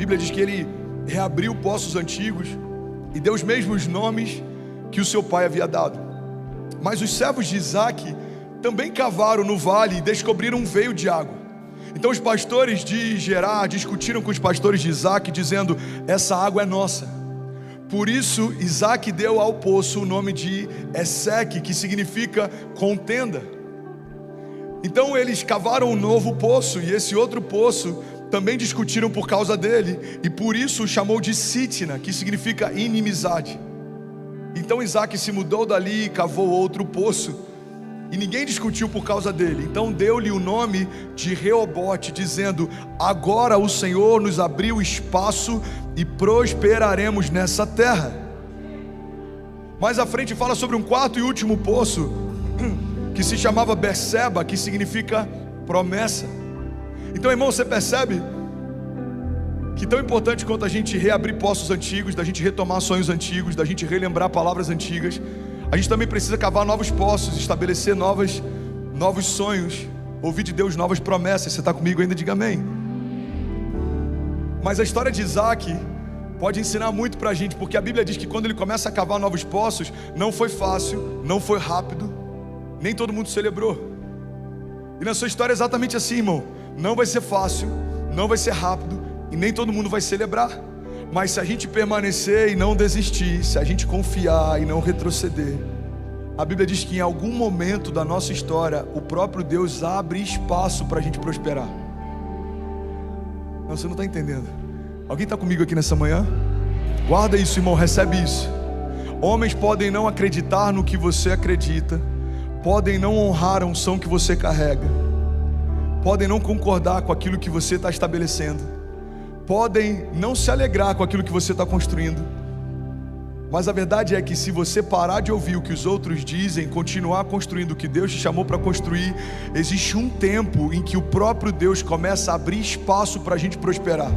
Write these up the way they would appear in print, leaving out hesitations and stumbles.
Bíblia diz que ele reabriu poços antigos e deu os mesmos nomes que o seu pai havia dado. Mas os servos de Isaac também cavaram no vale e descobriram um veio de água. Então os pastores de Gerar discutiram com os pastores de Isaac, dizendo: essa água é nossa. Por isso Isaac deu ao poço o nome de Eseque, que significa contenda. Então eles cavaram um novo poço, e esse outro poço também discutiram por causa dele, e por isso o chamou de Sitna, que significa inimizade. Então Isaac se mudou dali e cavou outro poço, e ninguém discutiu por causa dele. Então deu-lhe o nome de Reobote, dizendo: agora o Senhor nos abriu espaço e prosperaremos nessa terra. Mais à frente fala sobre um quarto e último poço, que se chamava Berseba, que significa promessa. Então, irmão, você percebe que tão importante quanto a gente reabrir poços antigos, da gente retomar sonhos antigos, da gente relembrar palavras antigas, a gente também precisa cavar novos poços, estabelecer novos sonhos, ouvir de Deus novas promessas. Você está comigo ainda? Diga amém. Mas a história de Isaac pode ensinar muito para a gente, porque a Bíblia diz que quando ele começa a cavar novos poços, não foi fácil, não foi rápido, nem todo mundo celebrou. E na sua história é exatamente assim, irmão. Não vai ser fácil, não vai ser rápido, e nem todo mundo vai celebrar. Mas se a gente permanecer e não desistir, se a gente confiar e não retroceder, a Bíblia diz que em algum momento da nossa história, o próprio Deus abre espaço para a gente prosperar. Não, você não está entendendo. Alguém está comigo aqui nessa manhã? Guarda isso, irmão, recebe isso. Homens podem não acreditar no que você acredita, podem não honrar a unção que você carrega, podem não concordar com aquilo que você está estabelecendo, podem não se alegrar com aquilo que você está construindo, mas a verdade é que se você parar de ouvir o que os outros dizem, continuar construindo o que Deus te chamou para construir, existe um tempo em que o próprio Deus começa a abrir espaço para a gente prosperar.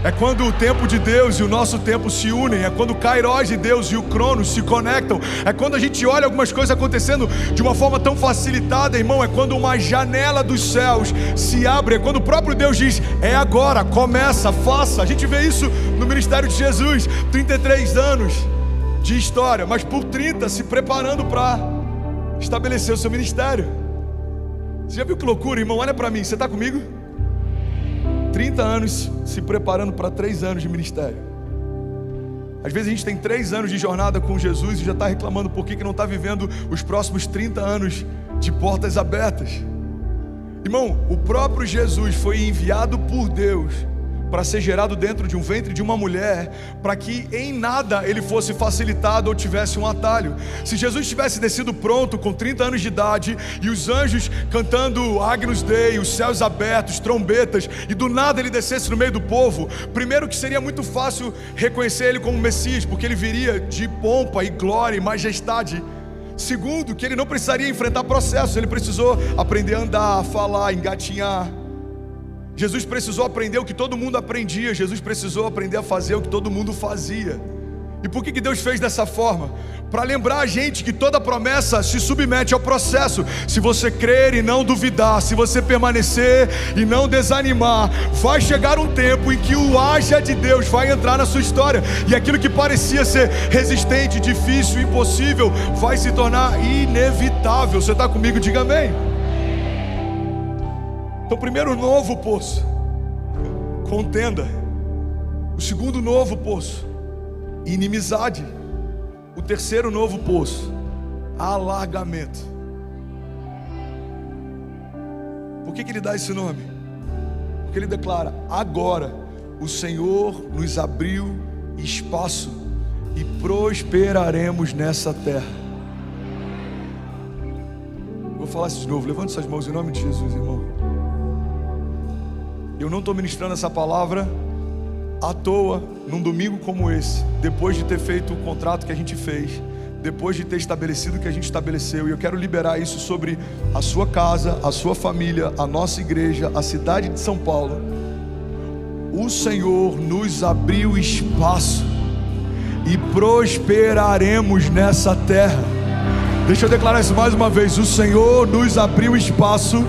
É quando o tempo de Deus e o nosso tempo se unem, é quando o Kairos de Deus e o Cronos se conectam, é quando a gente olha algumas coisas acontecendo de uma forma tão facilitada, irmão, é quando uma janela dos céus se abre, é quando o próprio Deus diz: é agora, começa, faça. A gente vê isso no ministério de Jesus, 33 anos de história, mas por 30 se preparando para estabelecer o seu ministério. Você já viu que loucura, irmão? Olha para mim, você está comigo? 30 anos se preparando para 3 anos de ministério. Às vezes a gente tem 3 anos de jornada com Jesus e já está reclamando por que não está vivendo os próximos 30 anos de portas abertas. Irmão, o próprio Jesus foi enviado por Deus para ser gerado dentro de um ventre de uma mulher, para que em nada ele fosse facilitado ou tivesse um atalho. Se Jesus tivesse descido pronto com 30 anos de idade, e os anjos cantando Agnus Dei, os céus abertos, trombetas, e do nada ele descesse no meio do povo, primeiro que seria muito fácil reconhecer ele como Messias, porque ele viria de pompa e glória e majestade. Segundo, que ele não precisaria enfrentar processos, ele precisou aprender a andar, a falar, engatinhar. Jesus precisou aprender o que todo mundo aprendia, Jesus precisou aprender a fazer o que todo mundo fazia. E por que Deus fez dessa forma? Para lembrar a gente que toda promessa se submete ao processo. Se você crer e não duvidar, se você permanecer e não desanimar, vai chegar um tempo em que o haja de Deus vai entrar na sua história, e aquilo que parecia ser resistente, difícil, impossível, vai se tornar inevitável. Você está comigo? Diga amém. Então, primeiro novo poço, contenda. O segundo novo poço, inimizade. O terceiro novo poço, alargamento. Por que ele dá esse nome? Porque ele declara: agora o Senhor nos abriu espaço e prosperaremos nessa terra. Vou falar isso de novo. Levante suas mãos em nome de Jesus, irmão. Eu não estou ministrando essa palavra à toa, num domingo como esse, depois de ter feito o contrato que a gente fez, depois de ter estabelecido o que a gente estabeleceu. E eu quero liberar isso sobre a sua casa, a sua família, a nossa igreja, a cidade de São Paulo. O Senhor nos abriu espaço e prosperaremos nessa terra. Deixa eu declarar isso mais uma vez: o Senhor nos abriu espaço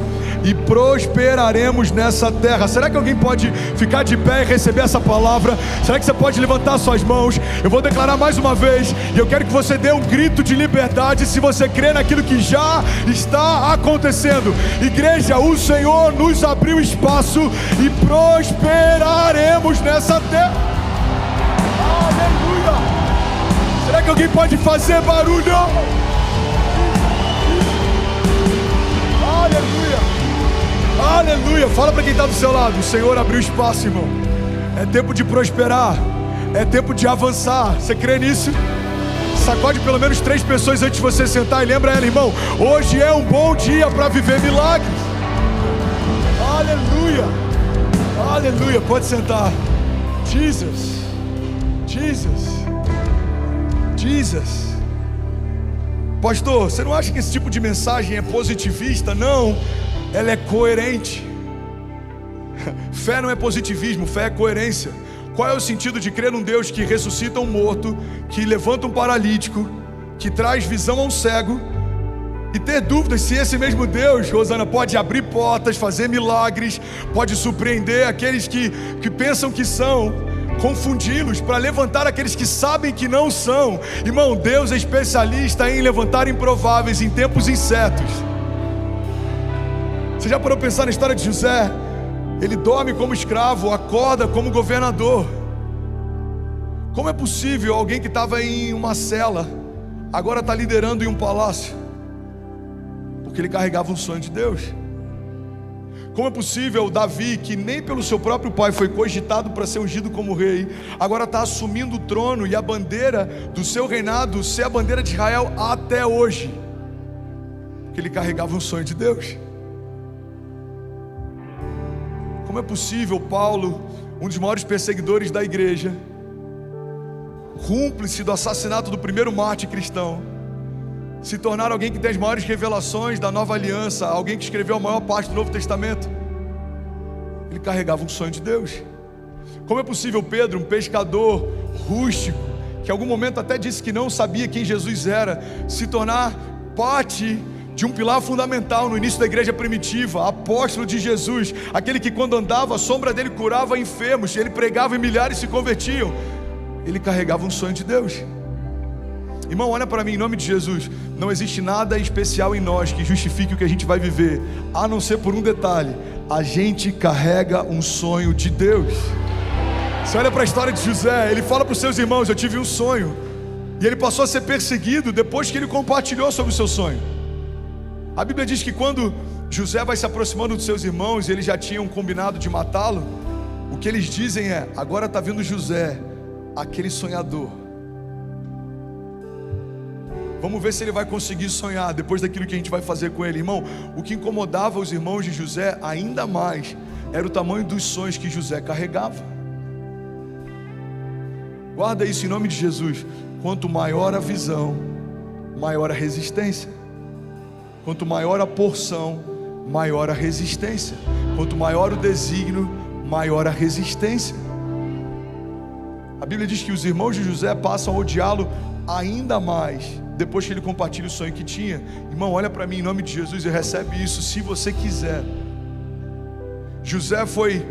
e prosperaremos nessa terra. Será que alguém pode ficar de pé e receber essa palavra? Será que você pode levantar suas mãos? Eu vou declarar mais uma vez, e eu quero que você dê um grito de liberdade se você crê naquilo que já está acontecendo. Igreja, o Senhor nos abriu espaço e prosperaremos nessa terra. Aleluia! Será que alguém pode fazer barulho? Aleluia! Aleluia! Fala para quem está do seu lado: o Senhor abriu espaço, irmão. É tempo de prosperar, é tempo de avançar. Você crê nisso? Sacode pelo menos 3 pessoas antes de você sentar e lembra ela: irmão, hoje é um bom dia para viver milagres. Aleluia! Aleluia! Pode sentar. Jesus, Jesus, Jesus. Pastor, você não acha que esse tipo de mensagem é positivista? Não, ela é coerente. Fé não é positivismo, fé é coerência. Qual é o sentido de crer num Deus que ressuscita um morto, que levanta um paralítico, que traz visão a um cego, e ter dúvidas se esse mesmo Deus, Rosana, pode abrir portas, fazer milagres, pode surpreender aqueles que pensam que são, confundi-los para levantar aqueles que sabem que não são. Irmão, Deus é especialista em levantar improváveis em tempos incertos. Você já parou para pensar na história de José? Ele dorme como escravo, acorda como governador. Como é possível alguém que estava em uma cela agora está liderando em um palácio? Porque ele carregava um sonho de Deus. Como é possível Davi, que nem pelo seu próprio pai foi cogitado para ser ungido como rei, agora está assumindo o trono e a bandeira do seu reinado ser a bandeira de Israel até hoje? Porque ele carregava um sonho de Deus. Como é possível Paulo, um dos maiores perseguidores da igreja, cúmplice do assassinato do primeiro mártir cristão, se tornar alguém que tem as maiores revelações da nova aliança, alguém que escreveu a maior parte do Novo Testamento? Ele carregava um sonho de Deus. Como é possível Pedro, um pescador rústico, que em algum momento até disse que não sabia quem Jesus era, se tornar parte de um pilar fundamental no início da igreja primitiva, apóstolo de Jesus, aquele que quando andava, a sombra dele curava enfermos, ele pregava e milhares se convertiam? Ele carregava um sonho de Deus. Irmão, olha para mim, em nome de Jesus. Não existe nada especial em nós que justifique o que a gente vai viver, a não ser por um detalhe: a gente carrega um sonho de Deus. Você olha para a história de José, ele fala para os seus irmãos: eu tive um sonho. E ele passou a ser perseguido depois que ele compartilhou sobre o seu sonho. A Bíblia diz que quando José vai se aproximando dos seus irmãos e eles já tinham combinado de matá-lo, o que eles dizem é: agora está vindo José, aquele sonhador. Vamos ver se ele vai conseguir sonhar depois daquilo que a gente vai fazer com ele. Irmão, o que incomodava os irmãos de José ainda mais era o tamanho dos sonhos que José carregava. Guarda isso em nome de Jesus. Quanto maior a visão, maior a resistência. Quanto maior a porção, maior a resistência. Quanto maior o desígnio, maior a resistência. A Bíblia diz que os irmãos de José passam a odiá-lo ainda mais depois que ele compartilha o sonho que tinha. Irmão, olha para mim em nome de Jesus e recebe isso se você quiser. José foi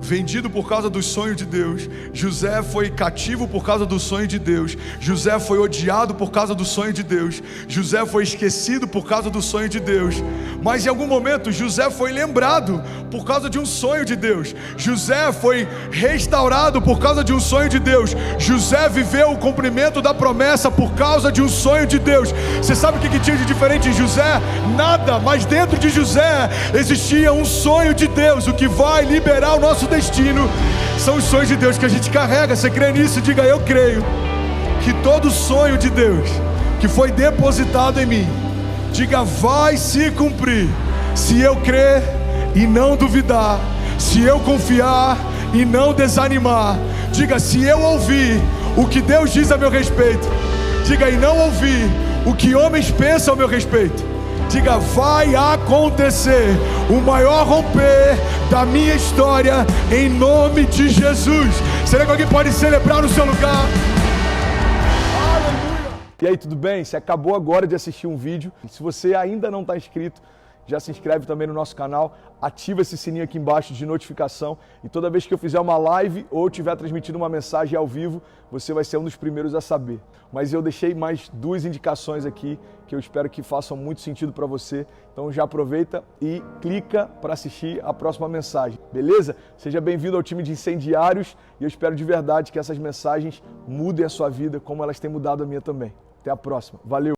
vendido por causa do sonho de Deus. José foi cativo por causa do sonho de Deus. José foi odiado por causa do sonho de Deus. José foi esquecido por causa do sonho de Deus. Mas em algum momento José foi lembrado por causa de um sonho de Deus. José foi restaurado por causa de um sonho de Deus. José viveu o cumprimento da promessa por causa de um sonho de Deus. Você sabe o que tinha de diferente em José? Nada, mas dentro de José existia um sonho de Deus. O que vai liberar o nosso destino são os sonhos de Deus que a gente carrega. Você crê nisso? Diga: eu creio que todo sonho de Deus que foi depositado em mim, diga, vai se cumprir, se eu crer e não duvidar, se eu confiar e não desanimar. Diga: se eu ouvir o que Deus diz a meu respeito, diga, e não ouvir o que homens pensam a meu respeito, diga, vai acontecer o maior romper da minha história, em nome de Jesus. Será que alguém pode celebrar no seu lugar? Aleluia! E aí, tudo bem? Você acabou agora de assistir um vídeo. Se você ainda não está inscrito, já se inscreve também no nosso canal, ativa esse sininho aqui embaixo de notificação e toda vez que eu fizer uma live ou estiver transmitindo uma mensagem ao vivo, você vai ser um dos primeiros a saber. Mas eu deixei mais 2 indicações aqui que eu espero que façam muito sentido para você. Então já aproveita e clica para assistir a próxima mensagem, beleza? Seja bem-vindo ao time de incendiários e eu espero de verdade que essas mensagens mudem a sua vida como elas têm mudado a minha também. Até a próxima. Valeu!